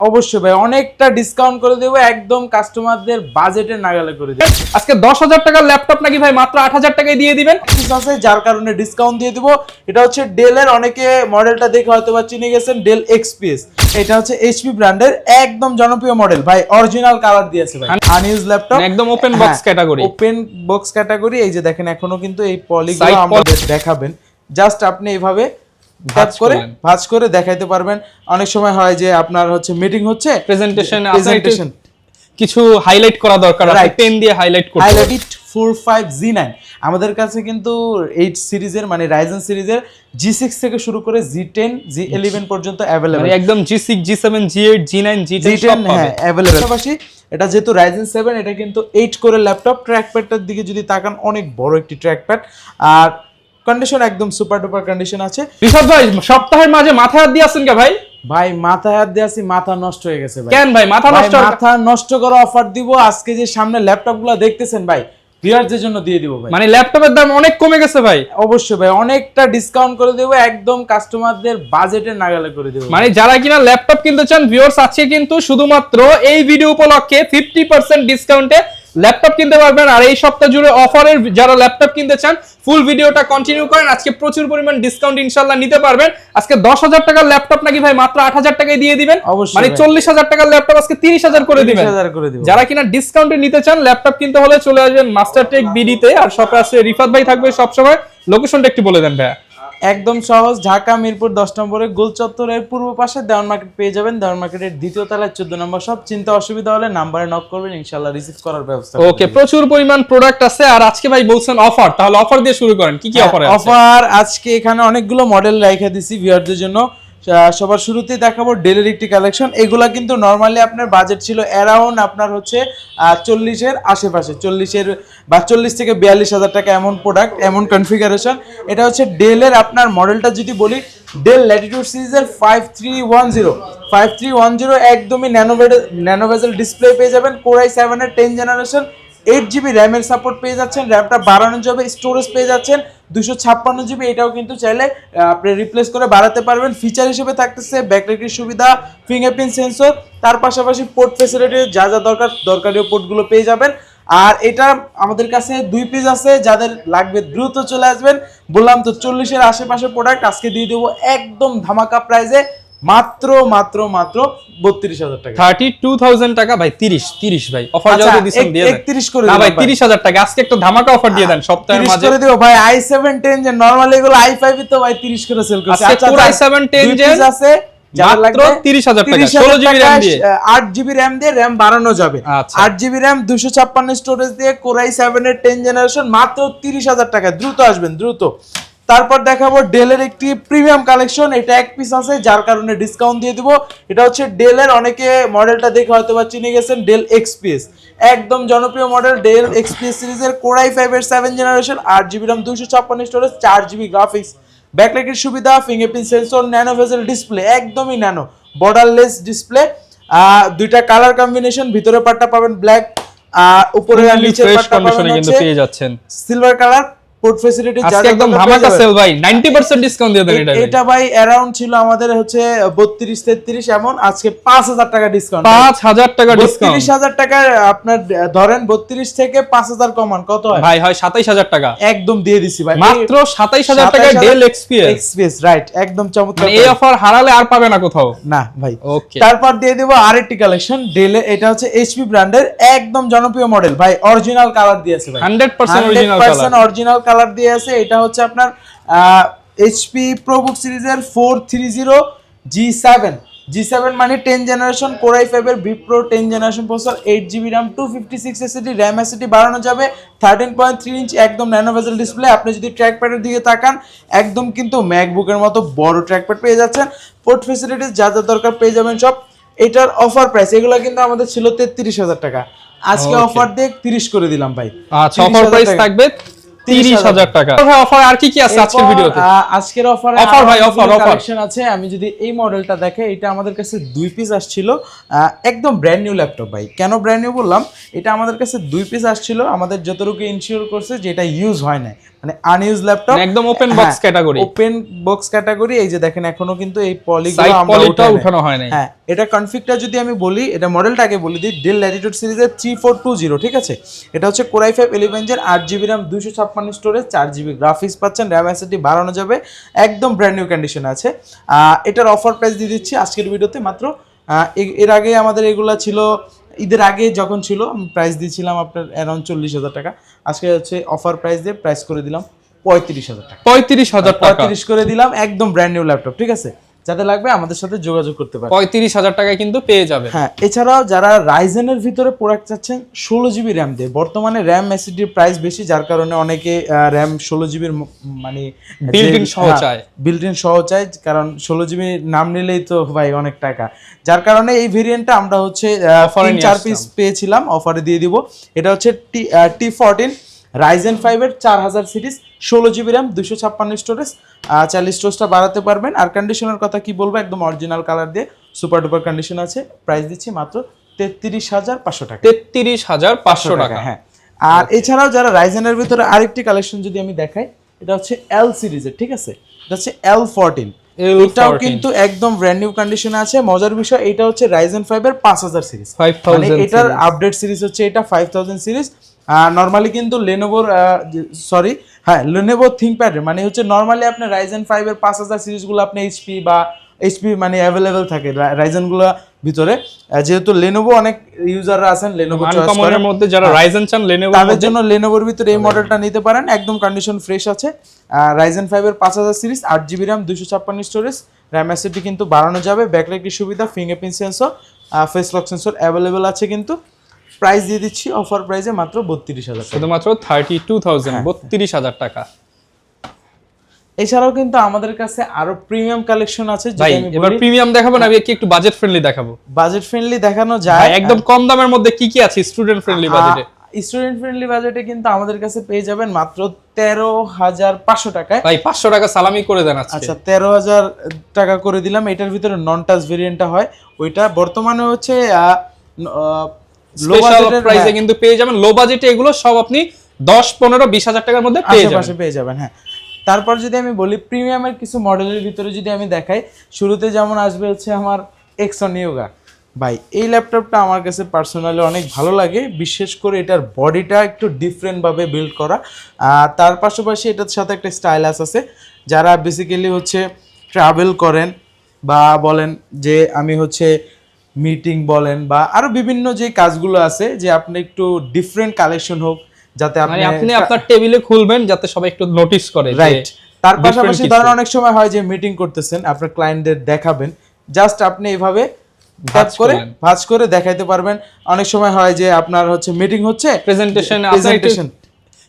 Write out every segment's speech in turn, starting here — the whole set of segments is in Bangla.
অবশ্যই ভাই অনেকটা ডিসকাউন্ট করে দেবো, একদম কাস্টমারদের বাজেটের নাগালে করে দেবো। আজকে 10,000 টাকার ল্যাপটপ নাকি ভাই মাত্র 8,000 টাকায় দিয়ে দিবেন? আছে যার কারণে ডিসকাউন্ট দিয়ে দিব। এটা হচ্ছে ডেলের, অনেকে মডেলটা দেখে হয়তো বা চিনে গেছেন, ডেল এক্সপিএস। এটা হচ্ছে এইচপি ব্র্যান্ডের একদম জনপ্রিয় মডেল ভাই, অরিজিনাল কালার দিয়েছে ভাই, আনইউজ ল্যাপটপ, একদম open box category. Open box category. এই যে দেখেন এখনো কিন্তু এই পলিগুলো আমাদের দেখাবেন, জাস্ট আপনি এইভাবে ভাঁজ করে দেখাইতে পারবেন। অনেক সময় হয় যে আপনার হচ্ছে মিটিং হচ্ছে, প্রেজেন্টেশন কিছু হাইলাইট করা দরকার, আপনি পেন দিয়ে হাইলাইট করতে পারবেন। হাইলাইট 45G9 আমাদের কাছে কিন্তু 8 সিরিজের মানে রাইজেন সিরিজের G6 থেকে শুরু করে G10 G11 পর্যন্ত अवेलेबल, মানে একদম G6 G7 G8 G9 G10 সব পাবেন। হ্যাঁ अवेलेबल। পাশাপাশি এটা যেহেতু রাইজেন 7, এটা কিন্তু 8 করে ল্যাপটপ। ট্র্যাকপ্যাডটার দিকে যদি তাকান, অনেক বড় একটি ট্র্যাকপ্যাড, আর কন্ডিশন একদম সুপার ডুপার কন্ডিশন আছে। রিশাদ ভাই সপ্তাহের মাঝে মাথায় হাত দিয়ে আছেন কে ভাই? ভাই মাথায় হাত দিয়ে আছি, মাথা নষ্ট হয়ে গেছে ভাই। কেন ভাই মাথা নষ্ট? মাথা নষ্ট করা অফার দিব আজকে। যে সামনে ল্যাপটপগুলো দেখতেছেন ভাই, ভিউয়ারদের জন্য দিয়ে দিব ভাই। মানে ল্যাপটপের দাম অনেক কমে গেছে ভাই। অবশ্যই ভাই অনেকটা ডিসকাউন্ট করে দেবো, একদম কাস্টমারদের বাজেটের নাগালে করে দেবো। মানে যারা কিনা ল্যাপটপ কিনতে চান ভিউয়ার্স, আজকে কিন্তু শুধুমাত্র এই ভিডিও উপলক্ষে 50% ডিসকাউন্টে ল্যাপটপ কিনতে পারবেন। আর এই সপ্তাহ জুড়ে অফারের যারা ল্যাপটপ কিনতে চান ফুল ভিডিওটা কন্টিনিউ করেন, আজকে প্রচুর পরিমাণ ডিসকাউন্ট ইনশাআল্লাহ নিতে পারবেন। আজকে 10,000 টাকার ল্যাপটপ নাকি ভাই মাত্র 8,000 টাকায় দিয়ে দিবেন। মানে 40,000 টাকার ল্যাপটপ আজকে 30,000 করে দিবেন। যারা কিনা ডিসকাউন্টে নিতে চান ল্যাপটপ কিনতে হলে চলে আসবেন মাস্টারটেক বিডিতে, আর শপে আসলে রিফাত ভাই থাকবে সবসময়। লোকেশনটা একটু বলে দেন ভাইয়া। একদম সহজ, ঢাকা মিরপুর 10 নম্বরে গোল চত্বরের পূর্ব পাশে দেওয়ান মার্কেট পেয়ে যাবেন। দেওয়ান মার্কেটের দ্বিতীয় তলায় 14 নম্বর সব। চিন্তা অসুবিধা হলে নাম্বারে নক করবেন, ইনশাআল্লাহ রিসিভ করার ব্যবস্থা করব। ওকে, প্রচুর পরিমাণ প্রোডাক্ট আছে। আর আজকে ভাই বলছেন অফার, তাহলে অফার দিয়ে শুরু করেন। কি কি অফার আছে? অফার আজকে এখানে অনেকগুলো মডেল রাইখা দিছি ভিউয়ারদের জন্য। সবার শুরুতেই দেখাবো ডেলের একটি কালেকশন। এগুলা কিন্তু নরমালি আপনার বাজেট ছিল অ্যারাউন্ড আপনার হচ্ছে 40-এর আশেপাশে, 40-এর বা 40 থেকে 42,000 টাকা এমন প্রোডাক্ট, এমন কনফিগারেশন। এটা হচ্ছে ডেলের আপনার মডেলটা যদি বলি, ডেল ল্যাটিটিউড সিরিজের 5310 একদমই ন্যানো বেজেল ডিসপ্লে পেয়ে যাবেন। কোর i7-এর 10 জেনারেশন, 8GB র্যামের সাপোর্ট পেয়ে যাচ্ছেন, র্যামটা বাড়ানো যাবে, স্টোরেজ পেয়ে যাচ্ছেন 256GB। এটাও কিন্তু চাইলে আপনি রিপ্লেস করে বাড়াতে পারবেন। ফিচার হিসেবে থাকতেছে ব্যাকলাইটের সুবিধা, ফিঙ্গারপ্রিন্ট সেন্সর, তার পাশাপাশি পোর্ট ফ্যাসিলিটি যা যা দরকারি পোর্টগুলো পেয়ে যাবেন। আর এটা আমাদের কাছে 2 পিস আছে, যাদের লাগবে দ্রুত চলে আসবেন। বললাম তো 40-এর আশেপাশে প্রোডাক্ট আজকে দিয়ে দেবো একদম ধামাকা প্রাইজে, মাত্র 32,000 টাকা। 32,000 টাকা ভাই। 30 ভাই অফার যাবে দিছেন দিয়ে দেন। 31 করে না দিন ভাই, 30,000 টাকা আজকে একটা ধামাকা অফার দিয়ে দেন সপ্তাহের মাঝে। 30 করে দিও ভাই। i7 10 যে নরমালি এগুলো i5 তো ভাই 30 করে সেল করছে। আচ্ছা কোর i7 10 যে আছে মাত্র 30,000 টাকা, 16GB RAM দিয়ে, 8GB RAM দিয়ে, RAM বাড়ানো যাবে। 8GB RAM 256 স্টোরেজ দিয়ে, কোর i7 এর 10 জেনারেশন, মাত্র 30,000 টাকা। দ্রুত আসবেন, দ্রুত। তারপর দেখাবো ডেলের একটি প্রিমিয়াম কালেকশন। এটা এক পিস আছে, যার কারণে ডিসকাউন্ট দিয়ে দিব। এটা হচ্ছে ডেলের, অনেকে মডেলটা দেখে হয়তো বা চিনে গেছেন, ডেল এক্সপিএস। একদম জনপ্রিয় মডেল ডেল এক্সপিএস সিরিজের কোর i5 এর 7 generation, 8GB RAM 256 storage, 4GB graphics, ব্যাকলাইটের সুবিধা, fingerprint sensor, nano bezel display, একদমই ন্যানো বর্ডারলেস ডিসপ্লে। দুইটা কালার কম্বিনেশন, ভিতরে পার্টটা পাবেন ব্ল্যাক, উপরে আর নিচের পার্টটা পাবেন কিন্তু পেয়ে যাচ্ছেন সিলভার কালার। পোর্ট ফ্যাসিলিটি আজকে একদম ধামাকা সেল ভাই, 90% ডিসকাউন্ট দিয়ে দেন এটা। এটা ভাই অ্যারাউন্ড ছিল আমাদের হচ্ছে 32-33 এমন, আজকে 5,000 টাকা ডিসকাউন্ট। 5,000 টাকা ডিসকাউন্ট। 30,000 টাকা আপনার ধরেন, 32 থেকে 5,000 কমান কত হয় ভাই? হয় 27,000 টাকা। একদম দিয়ে দিছি ভাই, মাত্র 27,000 টাকা ডেল এক্সপিএস। রাইট, একদম চমৎকার। এই অফার হারালে আর পাবে না কোথাও না ভাই। ওকে, তারপর দিয়ে দেব আরেকটি কালেকশন ডেলে। এটা হচ্ছে এইচপি ব্র্যান্ডের একদম জনপ্রিয় মডেল ভাই, অরিজিনাল কালার দিয়েছে ভাই, 100% অরিজিনাল কালার দিয়ে আছে। এটা হচ্ছে আপনার এইচপি প্রোবুক সিরিজের 430G7 মানে 10 জেনারেশন, কোর i5 এর Bipro 10 generation processor, 8GB RAM 256 SSD, RAM SSD বাড়ানো যাবে, 13.3 ইঞ্চ একদম ন্যানো বেজেল ডিসপ্লে। আপনি যদি ট্র্যাকপ্যাডের দিকে তাকান, একদম কিন্তু ম্যাকবুকের মতো বড় ট্র্যাকপ্যাড পেয়ে যাচ্ছেন। পোর্ট ফ্যাসিলিটিস যা যা দরকার পেয়ে যাবেন সব। এটার অফার প্রাইস, এগুলো কিন্তু আমাদের ছিল 33,000 টাকা, আজকে অফার দিয়ে 30 করে দিলাম ভাই। আচ্ছা, অফার প্রাইস থাকবে 30,000 টাকা। অফার আর কি কি আছে আজকের ভিডিওতে? আজকের অফারে অফার ভাই, অফার কালেকশন আছে। আমি যদি এই মডেলটা দেখে, এটা আমাদের কাছে 2 পিস আসছিল, একদম ব্র্যান্ড নিউ ল্যাপটপ ভাই। কেন ব্র্যান্ড নিউ বললাম? এটা আমাদের কাছে 2 পিস আসছিল, আমাদের যতটুকু ইনশিওর করছে যে এটা ইউজ হয় না, মানে আনইউজ ল্যাপটপ, একদম open box category, open box category. এই যে দেখেন এখনো কিন্তু এই পলিগুলো সাইড আমরা পলিটা উঠানো হয় নাই। হ্যাঁ, এটা কনফিগটা যদি আমি বলি, এটা মডেলটাকে বলি দিই, ডেল ল্যাটিটিউড সিরিজের 3420, ঠিক আছে। এটা হচ্ছে Core i5 11 gen, 8GB RAM, 256 storage, 4GB graphics পাচ্ছেন, RAM SSD বাড়ানো যাবে, একদম ব্র্যান্ড নিউ কন্ডিশন আছে। এটার অফার প্রাইস দিয়ে দিচ্ছি আজকের ভিডিওতে মাত্র, এর আগে আমাদের এগুলা ছিল ঈদের আগে যখন ছিল আমি প্রাইস দিয়েছিলাম আপনার অ্যারাউন্ড 40,000 টাকা, আজকে হচ্ছে অফার প্রাইস দিয়ে প্রাইস করে দিলাম 35,000 টাকা। 35,000 টাকা 35 করে দিলাম, একদম ব্র্যান্ড নিউ ল্যাপটপ, ঠিক আছে। যাতে লাগবে আমাদের সাথে যোগাযোগ করতে পারে। 35,000 টাকায় কিন্তু পেয়ে যাবে। হ্যাঁ, এছাড়াও যারা রাইজেনের ভিতরে প্রোডাক্ট চাচ্ছেন 16GB র্যাম দিয়ে, বর্তমানে র্যাম এসএসডির প্রাইস বেশি, যার কারণে অনেকে র্যাম 16GB মানে বিল্ট ইন সহ চায়, বিল্ট ইন সহ চায়, কারণ 16GB নাম নিলেই তো ভাই অনেক টাকা, যার কারণে এই ভেরিয়েন্টটা আমরা হচ্ছে 3-4 পিস পেয়েছিলাম, অফারে দিয়ে দিব। এটা হচ্ছে T14 Ryzen 5 এর 4000 সিরিজ, 16GB র্যাম, 256 স্টোরেজ, 40 স্টোরেজটা বাড়াতে পারবেন। আর কন্ডিশনের কথা কি বলবো, একদম অরিজিনাল কালার দিয়ে সুপার ডুপার কন্ডিশন আছে। প্রাইস দিচ্ছি মাত্র 33,500 টাকা। 33,500 টাকা। হ্যাঁ, আর এছাড়াও যারা রাইজেনের ভিতরে আরেকটি কালেকশন যদি আমি দেখাই, এটা হচ্ছে L সিরিজের, ঠিক আছে। এটা হচ্ছে L14, এটাও কিন্তু একদম ব্র্যান্ড নিউ কন্ডিশনে আছে। মজার বিষয়, এটা হচ্ছে Ryzen 5 এর 5000 সিরিজ, মানে এটার আপডেট সিরিজ হচ্ছে এটা 5000 সিরিজ। নরমালি কিন্তু লেনোভোর লেনোভো থিংকপ্যাড, মানে হচ্ছে নরমালি আপনি Ryzen 5 এর 5000 সিরিজগুলো আপনি এইচপি মানে অ্যাভেলেবেল থাকে রাইজেনগুলো ভিতরে, যেহেতু লেনোভো অনেক ইউজাররা আছেন লেনোভো চয়েস করার মধ্যে, যারা রাইজেন চান লেনোভো, তাদের জন্য লেনোভোর ভিতরে এই মডেলটা নিতে পারেন, একদম কন্ডিশন ফ্রেশ আছে। Ryzen 5 এর 5000 series, 8GB RAM, 256 storage, RAM SSD কিন্তু বাড়ানো যাবে, ব্যাকলাইটের সুবিধা, fingerprint sensor, face lock sensor available আছে। কিন্তু প্রাইস দিয়ে দিচ্ছি অফার প্রাইসে মাত্র 32,000 টাকা, শুধুমাত্র 32,000, 32,000 টাকা। এছাড়াও কিন্তু আমাদের কাছে আরো প্রিমিয়াম কালেকশন আছে। ভাই এবার প্রিমিয়াম দেখাবো না, আমি একটু বাজেট ফ্রেন্ডলি দেখাবো। বাজেট ফ্রেন্ডলি দেখানো যায়, একদম কম দামের মধ্যে কি কি আছে স্টুডেন্ট ফ্রেন্ডলি বাজেটে? স্টুডেন্ট ফ্রেন্ডলি বাজেটে কিন্তু আমাদের কাছে পেয়ে যাবেন মাত্র 13,500 টাকায়। ভাই 500 টাকা সালামি করে দেন আজকে। আচ্ছা, 13,000 টাকা করে দিলাম। এটার ভিতরে নন টাচ ভেরিয়েন্টটা হয়, ওইটা বর্তমানে হচ্ছে লো বাজেটের প্রাইসে কিন্তু পেয়ে যাবেন। লো বাজেটে এগুলো সব আপনি 10, 15, 20,000 টাকার মধ্যে পেয়ে যাবেন। হ্যাঁ, তারপর যদি আমি বলি প্রিমিয়ামের কিছু মডেলের ভিতরে যদি আমি দেখাই, শুরুতে যেমন আসবে হচ্ছে আমার Exxon Yoga। ভাই এই ল্যাপটপটা আমার কাছে পার্সোনালি অনেক ভালো লাগে, বিশেষ করে এটার বডিটা একটু ডিফারেন্টভাবে বিল্ড করা, তার পাশাপাশি এটার সাথে একটা স্টাইলাস আছে। যারা বেসিক্যালি হচ্ছে ট্রাভেল করেন বা বলেন যে আমি হচ্ছে মিটিং বলেন বা আরো বিভিন্ন যে কাজগুলো আছে, যে আপনি একটু ডিফারেন্ট কালেকশন হোক, যাতে আপনি আপনার টেবিলে খুলবেন যাতে সবাই একটু নোটিস করে, রাইট। তার পাশাপাশি ধরেন অনেক সময় হয় যে মিটিং করতেছেন, আপনার ক্লায়েন্টদের দেখাবেন, জাস্ট আপনি এইভাবে ভাঁজ করে দেখাইতে পারবেন। অনেক সময় হয় যে আপনার হচ্ছে মিটিং হচ্ছে, প্রেজেন্টেশন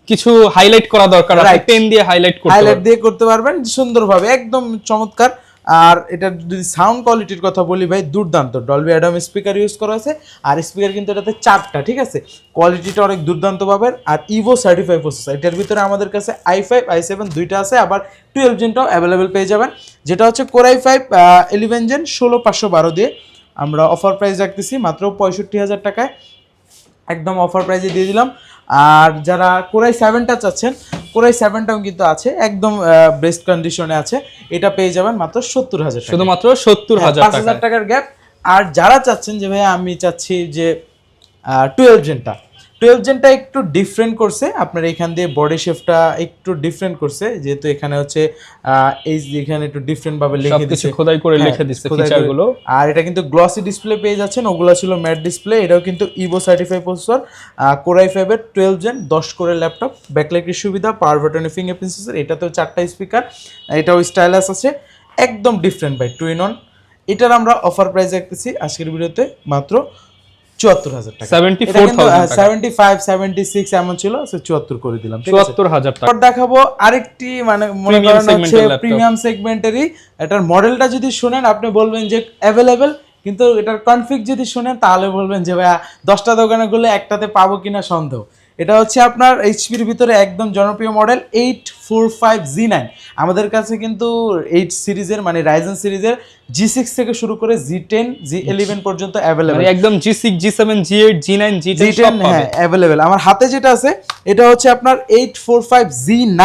কিছু হাইলাইট করা দরকার, আপনি পেন দিয়ে হাইলাইট দিয়ে করতে পারবেন সুন্দরভাবে, একদম চমৎকার। আর এটার যদি সাউন্ড কোয়ালিটির কথা বলি ভাই, দুর্দান্ত। ডলবি অ্যাটম স্পিকার ইউজ করা আছে, আর স্পিকার কিন্তু এটাতে 4টা, ঠিক আছে। কোয়ালিটিটা অনেক দুর্দান্ত পাবেন। আর ইভো সার্টিফাইড প্রসেসর, এটার ভিতরে আমাদের কাছে i5 i7 দুইটা আছে, আবার 12 জেনটাও অ্যাভেলেবেল পেয়ে যাবেন। যেটা হচ্ছে Core i5 11 জেন 16,512 দিয়ে আমরা অফার প্রাইস রাখতেছি মাত্র 65,000 টাকায়, একদম অফার প্রাইসে দিয়ে দিলাম। আর যারা Core i7টা চাচ্ছেন, Core i7টাও কিন্তু আছে, একদম বেস্ট কন্ডিশনে আছে, এটা পেয়ে যাবেন মাত্র 70,000 টাকা, শুধুমাত্র 70,000 টাকা, 5,000 টাকার গ্যাপ। আর যারা চাচ্ছেন যে ভাই আমি চাচ্ছি যে 12 জেনটা একটু ডিফারেন্ট করছে, আপনার এখান দিয়ে বডি শেপটা একটু ডিফারেন্ট করছে, যেহেতু এখানে হচ্ছে এই এখানে একটু ডিফারেন্ট ভাবে লিখে দিয়েছে, খোদাই করে লিখে দিয়েছে ফিচারগুলো। আর এটা কিন্তু গ্লসি ডিসপ্লে পেয়ে যাচ্ছেন, ওগুলো ছিল ম্যাট ডিসপ্লে। এটাও কিন্তু Ivo certified processor, Core i5 এর 12 জেন 10 কোরের ল্যাপটপ, ব্যাকলাইটের সুবিধা, পাওয়ার বাটনে ফিঙ্গারপ্রিন্ট সেন্সর, এটাতেও 4টা স্পিকার, এটাও স্টাইলাস আছে, একদম ডিফারেন্ট ভাই, 2 in 1। এটার আমরা অফার প্রাইস রাখতেছি আজকের ভিডিওতে মাত্র 74,000 টাকা, 75 76 এমন ছিল, 74 করে দিলাম, 74,000 টাকা। দেখাবো আরেকটি মানে মনে করেন হচ্ছে প্রিমিয়াম সেগমেন্টেরই, এটার মডেলটা যদি শুনেন আপনি বলবেন যে অ্যাভেলেবেল, কিন্তু এটার কনফিগ যদি শুনেন তাহলে বলবেন যে ভাইয়া 10টা দোকানে গেলে একটাতে পাবো কিনা সন্দেহ। এটা হচ্ছে আপনার এইচপির ভিতরে একদম জনপ্রিয় মডেল 845Z9। আমাদের কাছে কিন্তু 8 সিরিজের মানে রাইজেন সিরিজের G6 থেকে শুরু করে G10 G11 পর্যন্ত অ্যাভেলেবল, মানে একদম G6 G7 G8 G9 G10 সব পাবে। হ্যাঁ অ্যাভেলেবল। আমার হাতে যেটা আছে এটা হচ্ছে আপনার 845Z9।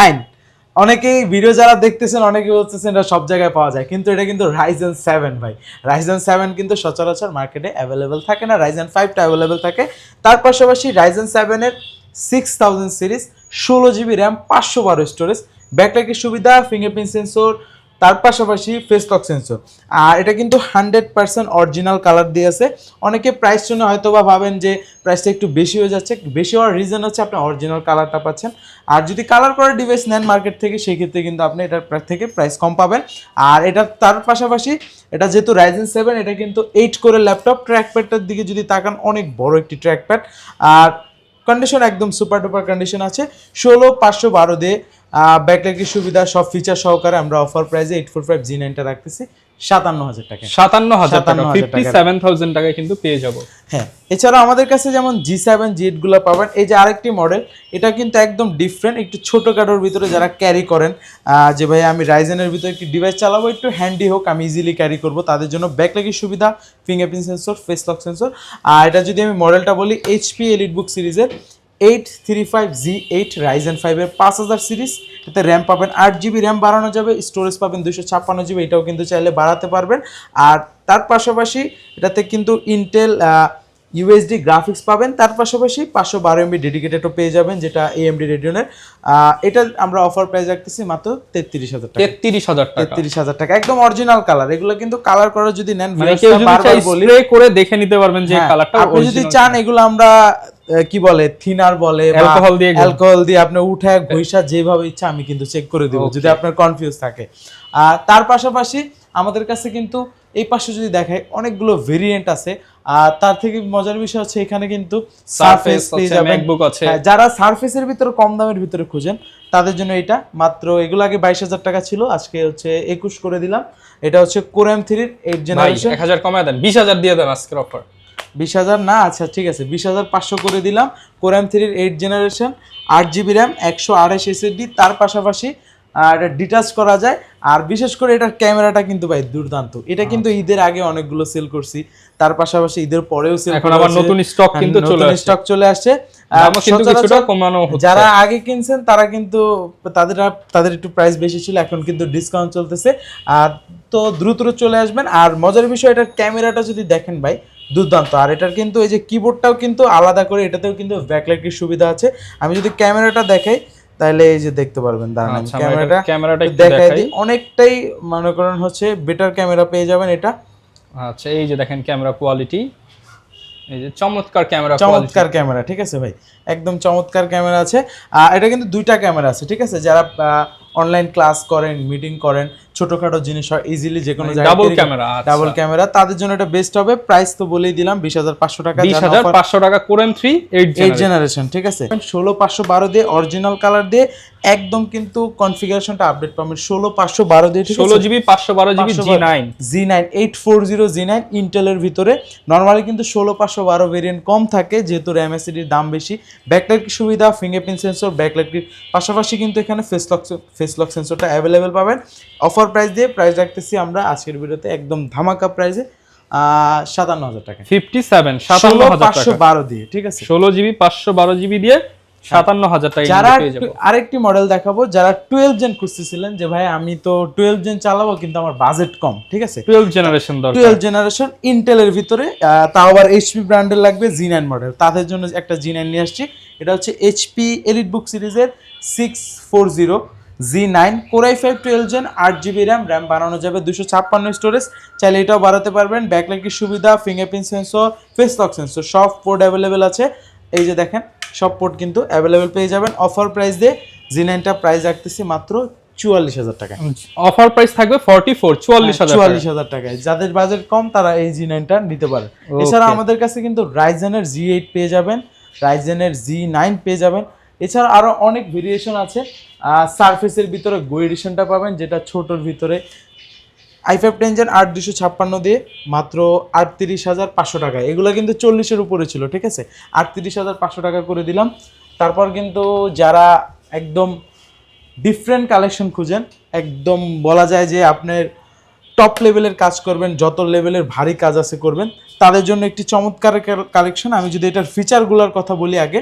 অনেকেই ভিডিও যারা দেখতেছেন অনেকে বলতেছেন এটা সব জায়গায় পাওয়া যায়, কিন্তু এটা কিন্তু রাইজেন 7 ভাই। রাইজেন 7 কিন্তু সচরাচর মার্কেটে অ্যাভেলেবেল থাকে না, রাইজেন 5টা অ্যাভেলেবেল থাকে। তার পাশাপাশি রাইজেন 7 এর 6000 সিরিজ 16GB র্যাম 512 স্টোরেজ, ব্যাকলাইটের সুবিধা, ফিঙ্গারপ্রিন্ট সেন্সর, তার পাশাপাশি ফেস লক সেন্সর। আর এটা কিন্তু 100% অরিজিনাল কালার দিয়ে আছে। অনেকে প্রাইস শুনে হয়তো বা ভাবেন যে প্রাইসটা একটু বেশি হয়ে যাচ্ছে, বেশি হওয়ার রিজন হচ্ছে আপনি অরিজিনাল কালারটা পাচ্ছেন। আর যদি কালার করা ডিভাইস নেন মার্কেট থেকে সেই ক্ষেত্রে কিন্তু আপনি এটার থেকে প্রাইস কম পাবেন। আর এটা তার পাশাপাশি এটা যেহেতু রাইজেন 7 এটা কিন্তু 8 কোরের ল্যাপটপ, ট্র্যাকপ্যাডটার দিকে যদি তাকান অনেক বড় একটি ট্র্যাকপ্যাড। আর কন্ডিশন একদম সুপার ডুপার কন্ডিশন আছে। 16512 দিয়ে ব্যাকলাইটের সুবিধা সব ফিচার সহকারে আমরা অফার প্রাইসে 845Z9টা রাখতেছি 57000 টাকা। 57000 টাকা, 57000 টাকায় কিন্তু পেয়ে যাব। হ্যাঁ, এছাড়া আমাদের কাছে যেমন G7 G8 গুলো পাবেন। এই যে আরেকটি মডেল, এটা কিন্তু একদম ডিফারেন্ট, একটু ছোটখাটোর ভিতরে যারা ক্যারি করেন যে ভাই আমি রাইজেনের ভিতরে একটি ডিভাইস চালাবো, একটু হ্যান্ডি হোক, আমি ইজিলি ক্যারি করব, তাদের জন্য ব্যাকলাইটের সুবিধা, fingerprint sensor, face lock sensor. আর এটা যদি আমি মডেলটা বলি HP EliteBook সিরিজের 835Z8 রাইজেন 5 এর 5000 সিরিজ। এতে র্যাম পাবেন 8GB র্যাম বাড়ানো যাবে, স্টোরেজ পাবেন 256GB, এটাও কিন্তু চাইলে বাড়াতে পারবেন। আর তার পাশাপাশি এটাতে কিন্তু ইন্টেল UHD গ্রাফিক্স পাবেন, তার পাশাপাশি 512MB ডেডিকেটেডও পেয়ে যাবেন, যেটা AMD রেডিয়নের। এটা আমরা অফার প্রাইস রাখতেছি মাত্র 33000 টাকা। 33000 টাকা, একদম অরিজিনাল কালার। এগুলো কিন্তু কালার করা যদি নেন বারবার বলি স্প্রে করে দেখে নিতে পারবেন যে কালারটা আপনি যদি চান। এগুলো আমরা কি বলে থিনার বলে অ্যালকোহল দিয়ে আপনি উঠায় ঘষা যেভাবে ইচ্ছা আমি কিন্তু চেক করে দেব যদি আপনার কনফিউজ থাকে। আর তার পাশাপাশি আমাদের কাছে কিন্তু এই পাশে যদি দেখায় অনেকগুলো ভেরিয়েন্ট আছে। আর তার থেকে মজার বিষয় হচ্ছে এখানে কিন্তু সারফেস পেয়ে যাবেন, ম্যাকবুক আছে। যারা সারফেসের ভিতরে কম দামের ভিতরে খুঁজেন তাদের জন্য এটা মাত্র, এগুলো আগে 22000 টাকা ছিল, আজকে হচ্ছে 21 করে দিলাম। এটা হচ্ছে Core M3 এর 8 জেনারেশন। 1000 কমায় দেন, 20000 দিয়ে দেন আজকের অফার। 20000 না, আচ্ছা ঠিক আছে 20500 করে দিলাম। Core M3 এর 8 জেনারেশন, 8GB র্যাম, 128 SSD, তার পাশাপাশি এটা ডিটাচ করা যায়। আর বিশেষ করে এটার ক্যামেরাটা কিন্তু ভাই দুর্দান্ত। এটা কিন্তু ঈদের আগে অনেকগুলো সেল করছি, তার পাশাপাশি ঈদের পরেও সেল, এখন আবার নতুন স্টক কিন্তু চলে আসছে। যারা আগে কিনছেন তারা কিন্তু তাদের একটু প্রাইস বেশি ছিল, এখন কিন্তু ডিসকাউন্ট চলতেছে। আর তো দ্রুত চলে আসবেন। আর মজার বিষয় এটার ক্যামেরাটা যদি দেখেন ভাই দুর্দান্ত। আর এটার কিন্তু এই যে কিবোর্ডটাও কিন্তু আলাদা করে, এটাতেও কিন্তু ব্যাকলাইটের সুবিধা আছে। আমি যদি ক্যামেরাটা দেখাই তাহলে এই যে দেখতে পারবেন, দাঁড়ান ক্যামেরাটা দেখাই দিই। অনেকটাই মনে করেন হচ্ছে বেটার ক্যামেরা পেয়ে যাবেন এটা। আচ্ছা এই যে দেখেন ক্যামেরা কোয়ালিটি, এই যে চমৎকার ক্যামেরা, ঠিক আছে ভাই, একদম চমৎকার ক্যামেরা আছে। এটা কিন্তু দুইটা ক্যামেরা আছে, ঠিক আছে। যারা অনলাইন ক্লাস করেন, মিটিং করেন, ছোটখাটো জিনিস হয় ইজিলি যে কোনো জায়গায় ডাবল ক্যামেরা, তাদের জন্য এটা বেস্ট হবে। প্রাইস তো বলেই দিলাম 20500 টাকা, 20500 টাকা Core M3 8 জেনারেশন, ঠিক আছে। 16512 দিয়ে অরিজিনাল কালার দিয়ে একদম কিন্তু কনফিগারেশনটা আপডেট পাবেন 16512 দিয়ে, ঠিক আছে। 16GB 512GB G9 840Z9 ইন্টেলের ভিতরে। নরমালি কিন্তু 16512 ভেরিয়েন্ট কম থাকে যেহেতু RAM SSD এর দাম বেশি। ব্যাকলাইট সুবিধা, ফিঙ্গারপ্রিন্ট সেন্সর, ব্যাকলাইটের পাশাপাশি কিন্তু এখানে ফেস লক সেন্সরটা অ্যাভেলেবেল পাবেন। অফার প্রাইস দিয়ে প্রাইস রাখতেছি আমরা আজকের ভিডিওতে একদম ধামাকা প্রাইসে 57000 টাকা, 57512 দিয়ে, ঠিক আছে। 16GB 512GB দিয়ে 57000 টাকা যারা আরেকটি মডেল দেখাবো, যারা 12 জেন খুঁজতেছিলেন যে ভাই আমি তো 12 জেন চালাবো কিন্তু আমার বাজেট কম, ঠিক আছে, 12 জেনারেশন দরকার, 12 জেনারেশন ইন্টেলের ভিতরে, তাও আবার HP ব্র্যান্ডের লাগবে, G9 মডেল, তাদের জন্য একটা G9 নিয়ে আসছি। এটা হচ্ছে HP EliteBook সিরিজের 640Z9 Core i5 12 gen, 8GB RAM বাড়ানো যাবে, 256 স্টোরেজ, চাইলে এটাও বাড়াতে পারবেন। ব্যাকলাইটের সুবিধা, fingerprint sensor, face lock sensor সব পোর্ট অ্যাভেলেবেল আছে। এই যে দেখেন সব পোর্ট কিন্তু অ্যাভেলেবেল পেয়ে যাবেন। অফার প্রাইস দিয়ে G9টা প্রাইস রাখতেছি মাত্র 44000 টাকা। অফার প্রাইস থাকবে 44000 টাকায়। যাদের বাজেট কম তারা এই G9টা নিতে পারে। এছাড়া আমাদের কাছে কিন্তু রাইজেনের G8 পেয়ে যাবেন, রাইজেনের G9 পেয়ে যাবেন। এছাড়া আরো অনেক ভেরিয়েশন আছে। সারফেসের ভিতরে গো এডিশনটা পাবেন, যেটা ছোটর ভিতরে i5 10 জেন 8256 দিয়ে মাত্র 38500 টাকা। এগুলো কিন্তু 40-এর উপরে ছিল, ঠিক আছে, 38500 টাকা করে দিলাম। তারপর কিন্তু যারা একদম ডিফারেন্ট কালেকশন খুঁজেন, একদম বলা যায় যে আপনার টপ লেভেলের কাজ করবেন, যত লেভেলের ভারী কাজ আছে করবেন, তাদের জন্য একটি চমৎকার কালেকশন। আমি যদি এটার ফিচারগুলোর কথা বলি আগে,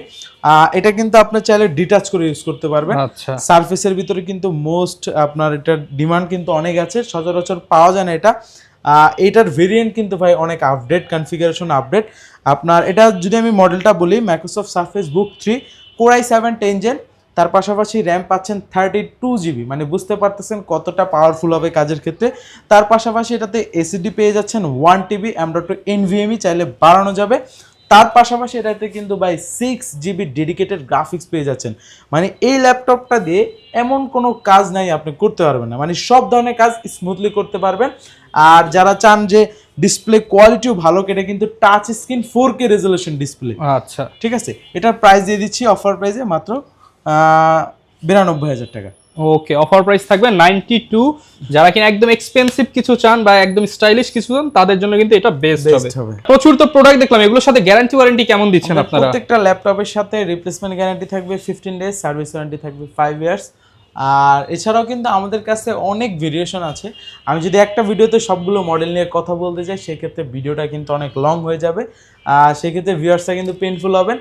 এটা কিন্তু আপনি চাইলে ডিটাচ করে ইউজ করতে পারবেন। আচ্ছা, সারফেসের ভিতরে কিন্তু মোস্ট আপনার এটার ডিমান্ড কিন্তু অনেক আছে, সচরাচর পাওয়া যায় না এটা। এটার ভেরিয়েন্ট কিন্তু ভাই অনেক আপডেট, কনফিগারেশন আপডেট। আপনার এটা যদি আমি মডেলটা বলি, মাইক্রোসফট সারফেস বুক 3 Core i7 10 Gen, তার পাশাপাশি র্যাম পাচ্ছেন 32 GB, মানে বুঝতে পারতেছেন কতটা পাওয়ারফুল হবে কাজের ক্ষেত্রে। তার পাশাপাশি এটাতে এসএসডি পেয়ে যাচ্ছেন 1 TB, M.2 NVMe চাইলে বাড়ানো যাবে। তার পাশাপাশি এটাতে কিন্তু ভাই 6 GB ডেডিকেটেড গ্রাফিক্স পেয়ে যাচ্ছেন। মানে এই ল্যাপটপটা দিয়ে এমন কোনো কাজ নাই আপনি করতে পারবেন না, মানে সব ধরনের কাজ স্মুথলি করতে পারবেন। আর যারা চান যে ডিসপ্লে কোয়ালিটিও ভালো, এটা কিন্তু touch screen 4K resolution display. আচ্ছা, ঠিক আছে, এটার প্রাইস দিয়ে দিচ্ছি অফার প্রাইসে মাত্র 92,000 টাকা। ওকে, অফার প্রাইস থাকবে 92। যারা কিনা একদম এক্সপেন্সিভ কিছু চান বা একদম স্টাইলিশ কিছু চান, তাদের জন্য কিন্তু এটা বেস্ট হবে। প্রচুর তো প্রোডাক্ট দেখলাম, এগুলোর সাথে গ্যারান্টি ওয়ারেন্টি কেমন দিচ্ছেন আপনারা? প্রত্যেকটা ল্যাপটপের সাথে রিপ্লেসমেন্ট গ্যারান্টি থাকবে 15 ডেজ, সার্ভিস ওয়ারেন্টি থাকবে 5 ইয়ার্স। আর এছাড়াও কিন্তু আমাদের কাছে অনেক ভেরিয়েশন আছে। আমি যদি একটা ভিডিওতে সবগুলো মডেল নিয়ে কথা বলতে চাই, সেক্ষেত্রে ভিডিওটা কিন্তু অনেক লং হয়ে যাবে, সেক্ষেত্রে ভিউয়ার্সরা কিন্তু পেইনফুল হবেন।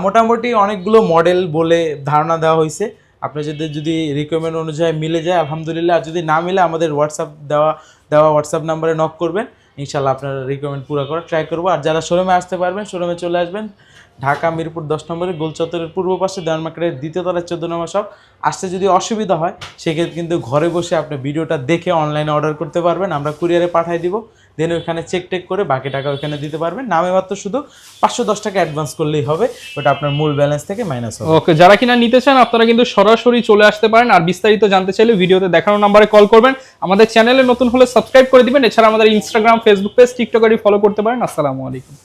মোটামুটি অনেকগুলো মডেল বলে ধারণা দেওয়া হয়েছে, আপনার যদি রিকোয়ারমেন্ট অনুযায়ী মিলে যায় আলহামদুলিল্লাহ, আর যদি না মিলে আমাদের দেওয়া হোয়াটসঅ্যাপ নাম্বারে নক করবেন, ইনশাল্লাহ আপনার রিকোয়ারমেন্ট পুরো করার ট্রাই করবো। আর যারা শোরুমে আসতে পারবেন, শোরুমে চলে আসবেন, ঢাকা মিরপুর 10 নম্বরে গোল চত্বরের পূর্ব পাশে দেওয়ান মার্কেটের 2য় তলায় 14 নম্বর শপ। আসতে যদি অসুবিধা হয়, সেক্ষেত্রে কিন্তু ঘরে বসে আপনি ভিডিওটা দেখে অনলাইনে অর্ডার করতে পারবেন, আমরা কুরিয়ারে পাঠিয়ে দিব। দেন ওইখানে চেক টেক করে বাকি টাকা ওইখানে দিতে পারবেন। নামে মাত্র শুধু 510 টাকা অ্যাডভান্স করলেই হবে, ওটা আপনার মূল ব্যালেন্স থেকে মাইনাস হবে। ওকে, যারা কিনা নিতে চান আপনারা কিন্তু সরাসরি চলে আসতে পারেন। আর বিস্তারিত জানতে চাইলে ভিডিওতে দেখানো নাম্বারে কল করবেন। আমাদের চ্যানেলে নতুন হলে সাবস্ক্রাইব করে দিবেন। এছাড়া আমাদের Instagram, Facebook page, TikTok follow করতে পারেন। আসসালামু আলাইকুম।